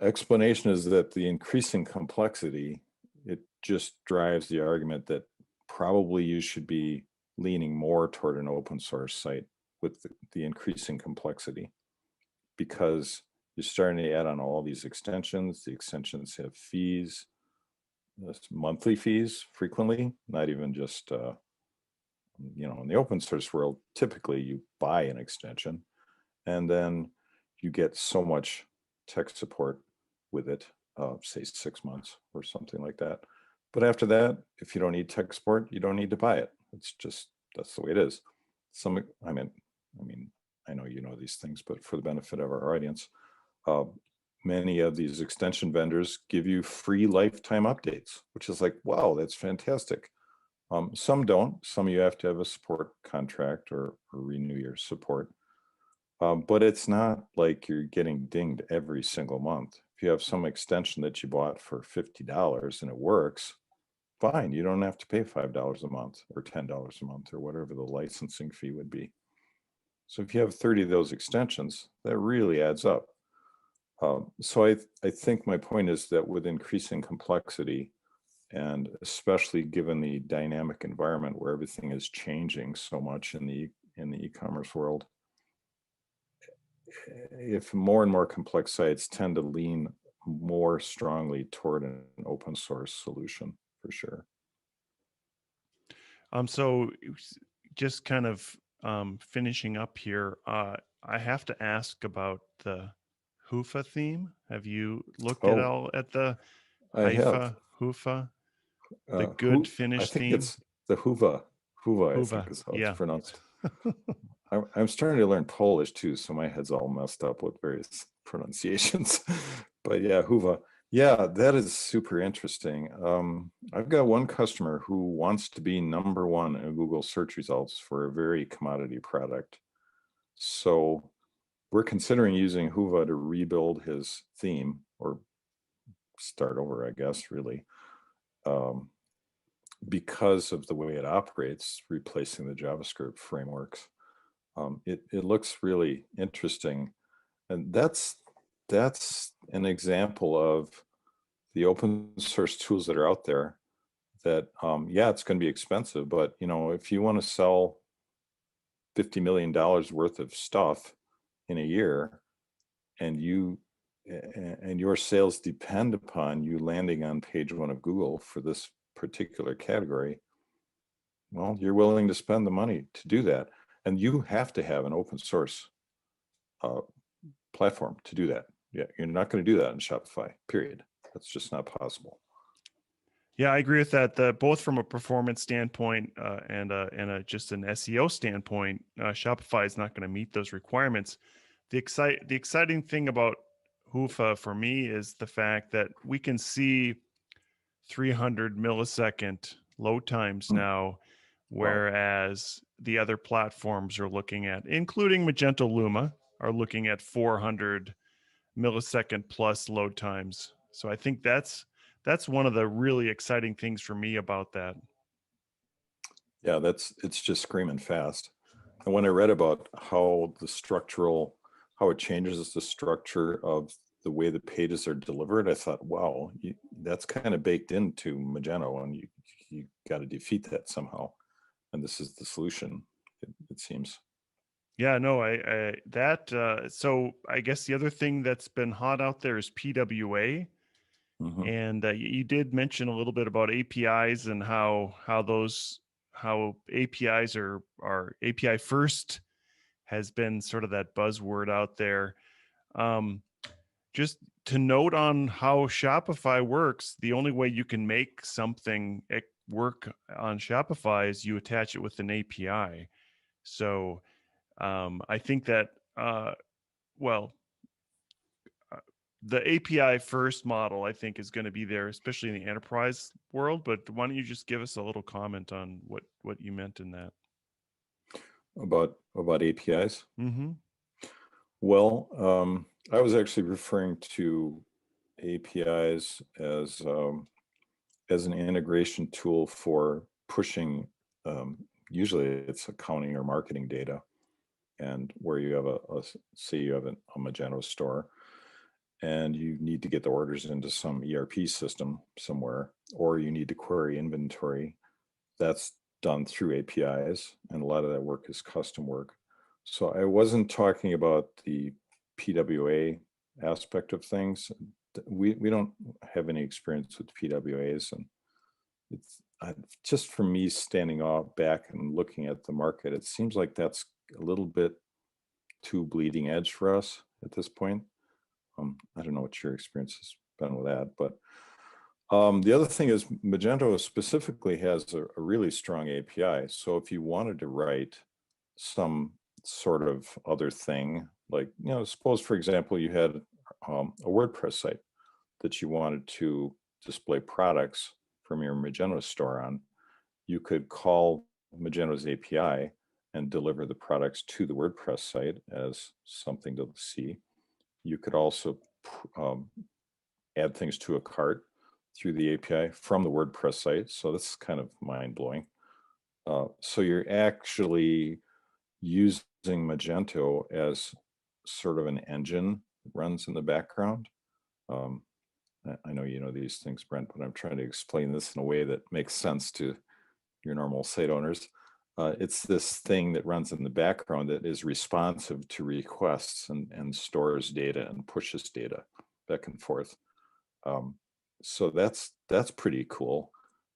explanation is that the increasing complexity, it just drives the argument that probably you should be leaning more toward an open source site with the increasing complexity, because you're starting to add on all these extensions. The extensions have fees, monthly fees frequently, not even just, in the open source world, typically you buy an extension and then you get so much tech support with it, say 6 months or something like that. But after that, if you don't need tech support, you don't need to buy it. That's the way it is. I know you know these things, but for the benefit of our audience, many of these extension vendors give you free lifetime updates, which is like, wow, that's fantastic. Some don't. Some you have to have a support contract or renew your support. But it's not like you're getting dinged every single month. If you have some extension that you bought for $50 and it works, fine. You don't have to pay $5 a month or $10 a month or whatever the licensing fee would be. So if you have 30 of those extensions, that really adds up. So I think my point is that with increasing complexity, and especially given the dynamic environment where everything is changing so much in the e-commerce world, if more and more complex sites tend to lean more strongly toward an open source solution, for sure. So just kind of finishing up here, I have to ask about the Hoofa theme. Have you looked at all at the Hoofa, the good Finnish I think theme? it's the Huva. I Hoofa, think is how yeah. it's pronounced. I'm starting to learn Polish too, so my head's all messed up with various pronunciations. But yeah, Huva. Yeah, that is super interesting. I've got one customer who wants to be number one in Google search results for a very commodity product. So we're considering using Huva to rebuild his theme, or start over, I guess, really, because of the way it operates, replacing the JavaScript frameworks. It looks really interesting. And that's an example of the open source tools that are out there that, yeah, it's going to be expensive, but if you want to sell $50 million worth of stuff in a year, and your sales depend upon you landing on page 1 of Google for this particular category, well, you're willing to spend the money to do that. And you have to have an open source platform to do that. Yeah, you're not going to do that in Shopify, period. That's just not possible. Yeah, I agree with that. Both from a performance standpoint and just an SEO standpoint, Shopify is not going to meet those requirements. The exciting thing about Hoofa for me is the fact that we can see 300 millisecond load times now, whereas the other platforms are looking at, including Magento Luma, are looking at 400 millisecond plus load times. So I think that's one of the really exciting things for me about that. Yeah, it's just screaming fast. And when I read about how it changes the structure of the way the pages are delivered, I thought, wow, that's kind of baked into Magento, and you got to defeat that somehow. And this is the solution, it seems. Yeah, no, so I guess the other thing that's been hot out there is PWA. Mm-hmm. And you did mention a little bit about APIs and how APIs are API first has been sort of that buzzword out there. Just to note on how Shopify works, the only way you can make something work on Shopify is you attach it with an API. So I think that, the API first model, I think, is going to be there, especially in the enterprise world. But why don't you just give us a little comment on what you meant in that? About APIs? Mm-hmm. Well, I was actually referring to APIs as an integration tool for pushing, usually it's accounting or marketing data, and where you have say you have a Magento store, and you need to get the orders into some ERP system somewhere, or you need to query inventory. That's done through APIs, and a lot of that work is custom work. So I wasn't talking about the PWA aspect of things. We don't have any experience with PWAs, and it's just for me standing back and looking at the market, it seems like that's a little bit too bleeding edge for us at this point. I don't know what your experience has been with that, but the other thing is Magento specifically has a really strong API. So if you wanted to write some sort of other thing, like, suppose, for example, you had a WordPress site that you wanted to display products from your Magento store on, you could call Magento's API and deliver the products to the WordPress site as something to see. You could also add things to a cart through the API from the WordPress site. So that's kind of mind-blowing. So you're actually using Magento as sort of an engine that runs in the background. I know you know these things, Brent, but I'm trying to explain this in a way that makes sense to your normal site owners. It's this thing that runs in the background that is responsive to requests and stores data and pushes data back and forth. So that's pretty cool.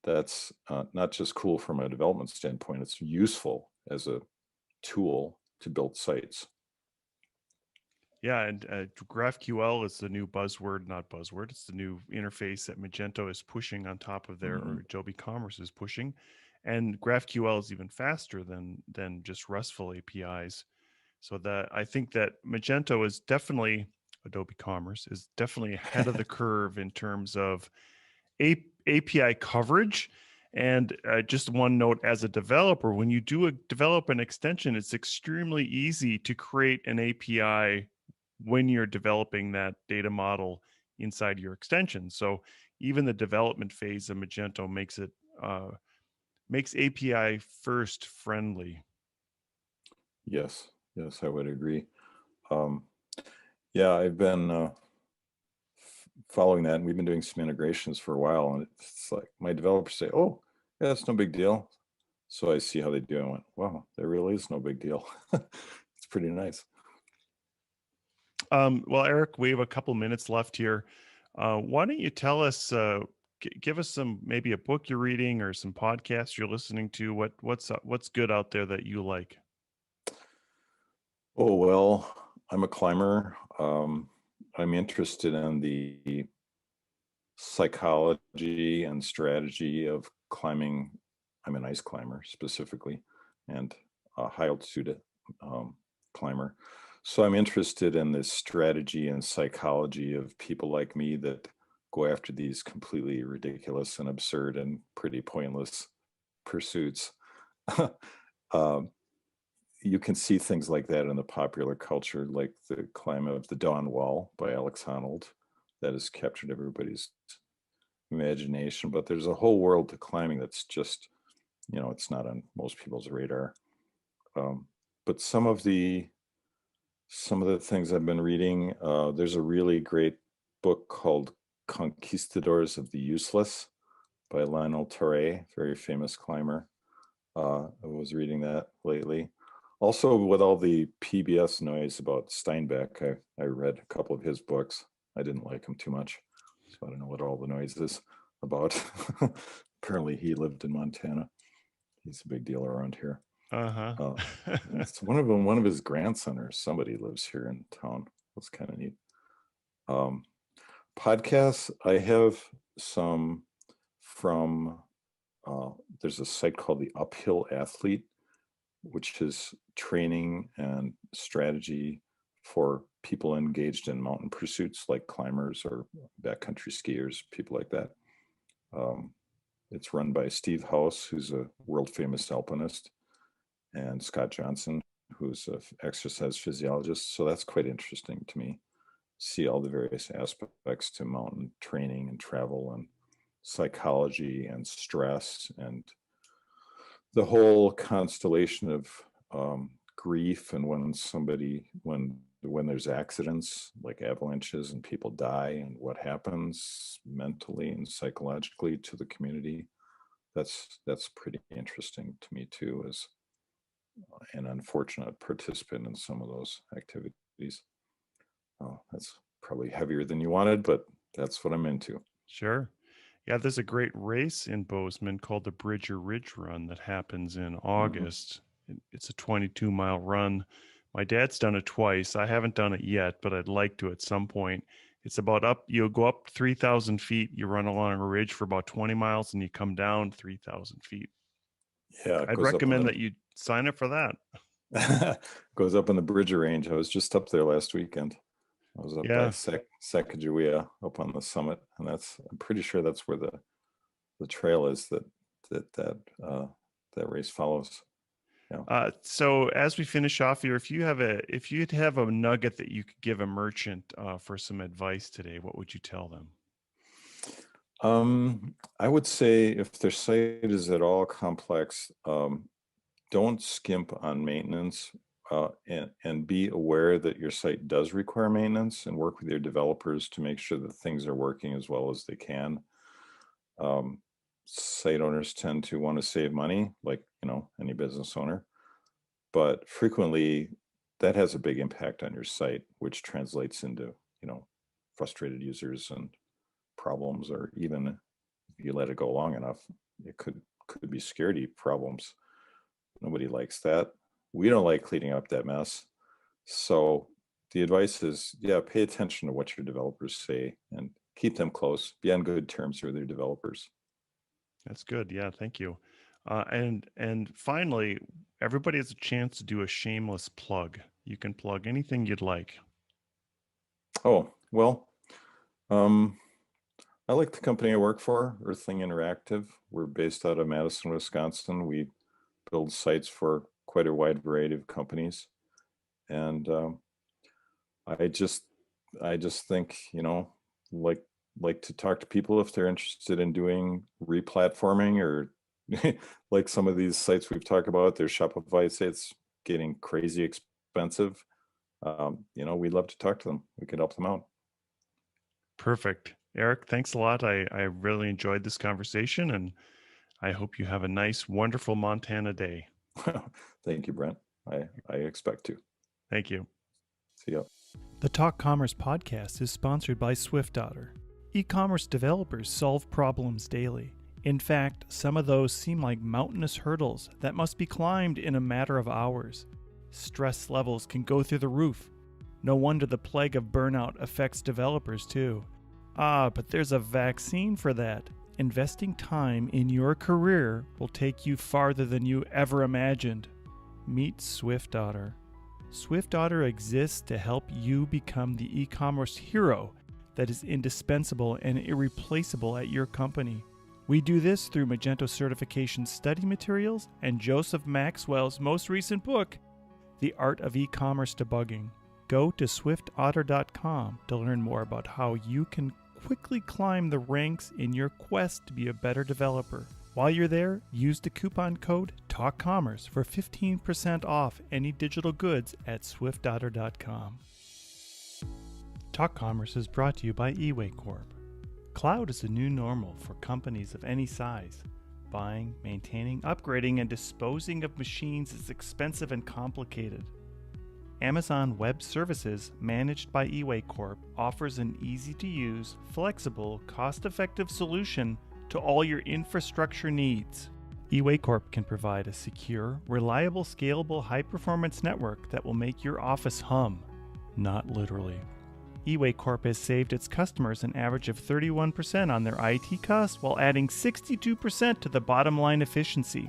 That's not just cool from a development standpoint, it's useful as a tool to build sites. Yeah, and GraphQL is the new buzzword, not buzzword. It's the new interface that Magento is pushing on top of their, or Adobe Commerce is pushing. And GraphQL is even faster than just RESTful APIs. So that I think that Magento is definitely, Adobe Commerce is definitely ahead of the curve in terms of API coverage. And just one note, as a developer, when you develop an extension, it's extremely easy to create an API when you're developing that data model inside your extension. So even the development phase of Magento makes API first friendly. Yes, I would agree. Yeah, I've been following that, and we've been doing some integrations for a while, and it's like my developers say, oh, yeah, that's no big deal. So I see how they do. I went, wow, there really is no big deal. It's pretty nice. Well, Eric, we have a couple minutes left here. Why don't you tell us, give us maybe a book you're reading or some podcasts you're listening to. What's good out there that you like? Oh, well, I'm a climber. I'm interested in the psychology and strategy of climbing. I'm an ice climber specifically, and a high altitude climber. So I'm interested in this strategy and psychology of people like me that go after these completely ridiculous and absurd and pretty pointless pursuits. You can see things like that in the popular culture, like the climb of the Dawn Wall by Alex Honnold, that has captured everybody's imagination. But there's a whole world to climbing that's just, it's not on most people's radar. But some of the things I've been reading, there's a really great book called Conquistadors of the Useless by Lionel Torre, very famous climber. I was reading that lately. Also, with all the PBS noise about Steinbeck, I read a couple of his books. I didn't like him too much, so I don't know what all the noise is about. Apparently, he lived in Montana. He's a big deal around here. Uh-huh. It's one of his grandsons or somebody lives here in town. That's kind of neat. Podcasts, I have some from, there's a site called the Uphill Athlete, which is training and strategy for people engaged in mountain pursuits like climbers or backcountry skiers, people like that. It's run by Steve House, who's a world famous alpinist, and Scott Johnson, who's an exercise physiologist. So that's quite interesting to me. See all the various aspects to mountain training and travel and psychology and stress and the whole constellation of grief, and when there's accidents like avalanches and people die, and what happens mentally and psychologically to the community. That's pretty interesting to me too, as an unfortunate participant in some of those activities. Oh, that's probably heavier than you wanted, but that's what I'm into. Sure. Yeah, there's a great race in Bozeman called the Bridger Ridge Run that happens in August. It's a 22-mile run. My dad's done it twice. I haven't done it yet, but I'd like to at some point. It's about you go up 3,000 feet, you run along a ridge for about 20 miles, and you come down 3,000 feet. Yeah, it I'd goes up recommend that you sign up for that. goes up in the Bridger Range. I was just up there last weekend. I was up by Yeah. Sacagawea, up on the summit, and I'm pretty sure that's where the trail is that race follows. Yeah. So as we finish off here, if you'd have a nugget that you could give a merchant for some advice today, what would you tell them? I would say if their site is at all complex, don't skimp on maintenance, and be aware that your site does require maintenance, and work with your developers to make sure that things are working as well as they can. Site owners tend to want to save money, like any business owner, but frequently that has a big impact on your site, which translates into frustrated users and problems, or even if you let it go long enough, it could be security problems. Nobody likes that. We don't like cleaning up that mess. So the advice is, pay attention to what your developers say and keep them close. Be on good terms with their developers. That's good. Yeah, thank you. And finally, everybody has a chance to do a shameless plug. You can plug anything you'd like. Oh, well, I like the company I work for, Earthling Interactive. We're based out of Madison, Wisconsin. We build sites for quite a wide variety of companies. And I just think, like to talk to people if they're interested in doing replatforming, or like some of these sites we've talked about, their Shopify sites getting crazy expensive. We'd love to talk to them. We could help them out. Perfect. Eric, thanks a lot. I really enjoyed this conversation, and I hope you have a nice, wonderful Montana day. Thank you, Brent. I expect to. Thank you. See ya. The Talk Commerce podcast is sponsored by SwiftOtter. E-commerce developers solve problems daily. In fact, some of those seem like mountainous hurdles that must be climbed in a matter of hours. Stress levels can go through the roof. No wonder the plague of burnout affects developers too. But there's a vaccine for that. Investing time in your career will take you farther than you ever imagined. Meet SwiftOtter. SwiftOtter exists to help you become the e-commerce hero that is indispensable and irreplaceable at your company. We do this through Magento certification study materials and Joseph Maxwell's most recent book, The Art of E-commerce Debugging. Go to swiftotter.com to learn more about how you can quickly climb the ranks in your quest to be a better developer. While you're there, use the coupon code TALKCommerce for 15% off any digital goods at swiftotter.com. Talk Commerce is brought to you by eWay Corp. Cloud is the new normal for companies of any size. Buying, maintaining, upgrading, and disposing of machines is expensive and complicated. Amazon Web Services, managed by eWay Corp, offers an easy-to-use, flexible, cost-effective solution to all your infrastructure needs. eWay Corp can provide a secure, reliable, scalable, high-performance network that will make your office hum. Not literally. eWay Corp has saved its customers an average of 31% on their IT costs while adding 62% to the bottom line efficiency.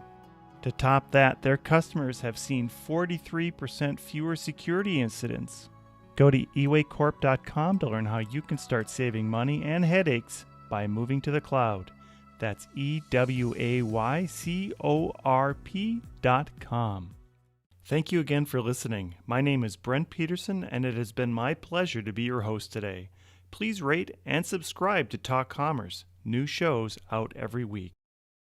To top that, their customers have seen 43% fewer security incidents. Go to ewaycorp.com to learn how you can start saving money and headaches by moving to the cloud. That's ewaycorp.com. Thank you again for listening. My name is Brent Peterson, and it has been my pleasure to be your host today. Please rate and subscribe to Talk Commerce. New shows out every week.